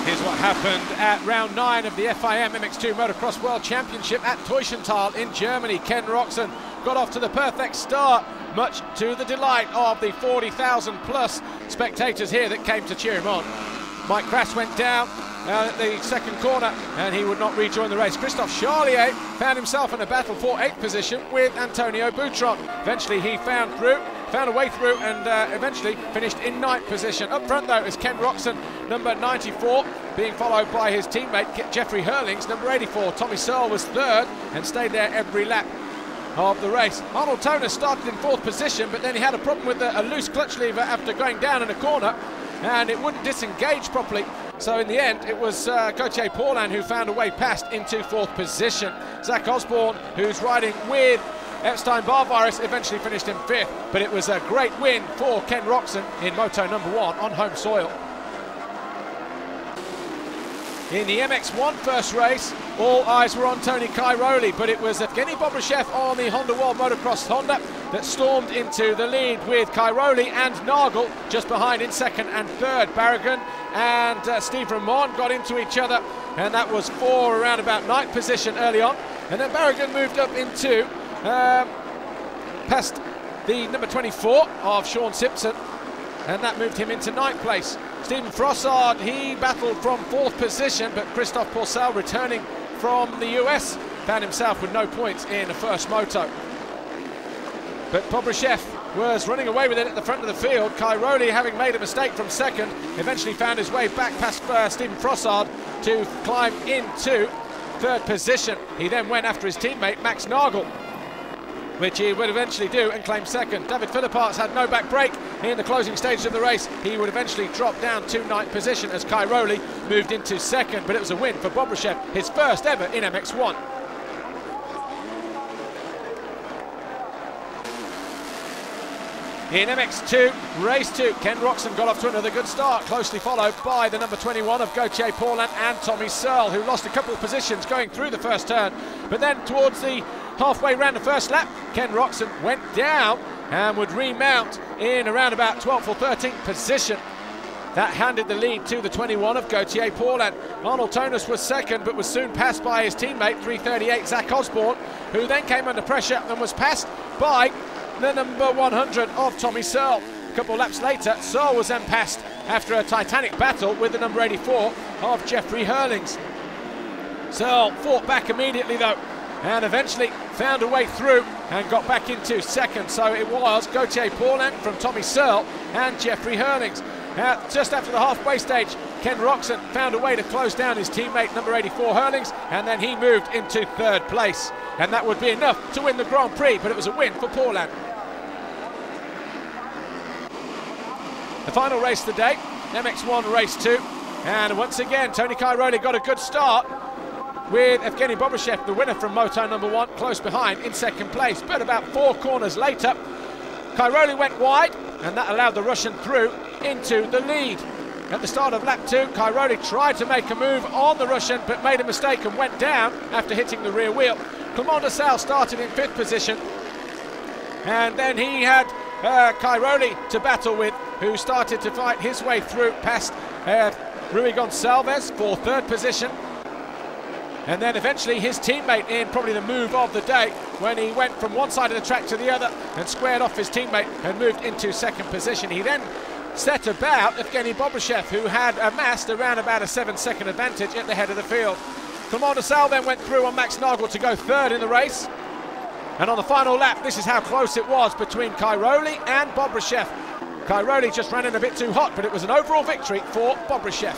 Here's what happened at round 9 of the FIM MX2 Motocross World Championship at Teutschenthal in Germany. Ken Roczen got off to the perfect start, much to the delight of the 40,000 plus spectators here that came to cheer him on. Mike Crass went down at the second corner and he would not rejoin the race. Christophe Charlier found himself in a battle for 8th position with Antonio Boutron. Eventually he found a way through and eventually finished in 9th position. Up front though is Ken Roczen, number 94, being followed by his teammate Jeffrey Hurlings, number 84. Tommy Searle was 3rd and stayed there every lap of the race. Arnold Toner started in 4th position, but then he had a problem with a loose clutch lever after going down in a corner and it wouldn't disengage properly. So in the end, it was Gauthier Paulin who found a way past into 4th position. Zach Osborne, who's riding with Epstein-Barr virus, eventually finished in 5th, but it was a great win for Ken Roczen in Moto number 1 on home soil. In the MX1 first race, all eyes were on Tony Cairoli, but it was Evgeny Bobryshev on the Honda World Motocross Honda that stormed into the lead with Cairoli and Nagel just behind in 2nd and 3rd. Barragan and Steve Ramon got into each other, and that was for around about 9th position early on. And then Barragan moved up into past the number 24 of Sean Simpson, and that moved him into 9th place. Stephen Frossard, he battled from 4th position, but Christophe Pourcel, returning from the US, found himself with no points in the first moto. But Bobryshev was running away with it at the front of the field. Cairoli, having made a mistake from 2nd, eventually found his way back past Stephen Frossard to climb into 3rd position. He then went after his teammate Max Nagel, which he would eventually do and claim 2nd. David Philipparts had no back brake in the closing stages of the race. He would eventually drop down to 9th position as Cairoli moved into 2nd, but it was a win for Bobryshev, his first ever in MX1. In MX2, race 2, Ken Roczen got off to another good start, closely followed by the number 21 of Gauthier Paulin and Tommy Searle, who lost a couple of positions going through the first turn. But then towards the halfway round the first lap, Ken Roczen went down and would remount in around about 12th or 13th position. That handed the lead to the 21 of Gauthier Paulin. Arnold Tonus was 2nd, but was soon passed by his teammate, 338 Zach Osborne, who then came under pressure and was passed by the number 100 of Tommy Searle. A couple of laps later, Searle was then passed after a titanic battle with the number 84 of Jeffrey Hurlings. Searle fought back immediately though, and eventually found a way through and got back into 2nd. So it was Gauthier Paulin from Tommy Searle and Jeffrey Hurlings. Just after the halfway stage, Ken Roczen found a way to close down his teammate, number 84 Hurlings, and then he moved into 3rd place. And that would be enough to win the Grand Prix, but it was a win for Paulin. The final race of the day, MX1 race 2, and once again Tony Cairoli got a good start with Evgeny Bobryshev, the winner from Moto number 1, close behind in 2nd place. But about 4 corners later, Cairoli went wide, and that allowed the Russian through into the lead. At the start of lap 2, Cairoli tried to make a move on the Russian, but made a mistake and went down after hitting the rear wheel. Clement de Sal started in 5th position, and then he had Cairoli to battle with, who started to fight his way through past Rui Gonçalves for 3rd position. And then eventually his teammate in probably the move of the day, when he went from one side of the track to the other and squared off his teammate and moved into 2nd position. He then set about Evgeny Bobryshev, who had amassed around about a 7-second advantage at the head of the field. Clement de Sal then went through on Max Nagel to go 3rd in the race. And on the final lap, this is how close it was between Cairoli and Bobryshev. Cairoli just ran in a bit too hot, but it was an overall victory for Bobryshev.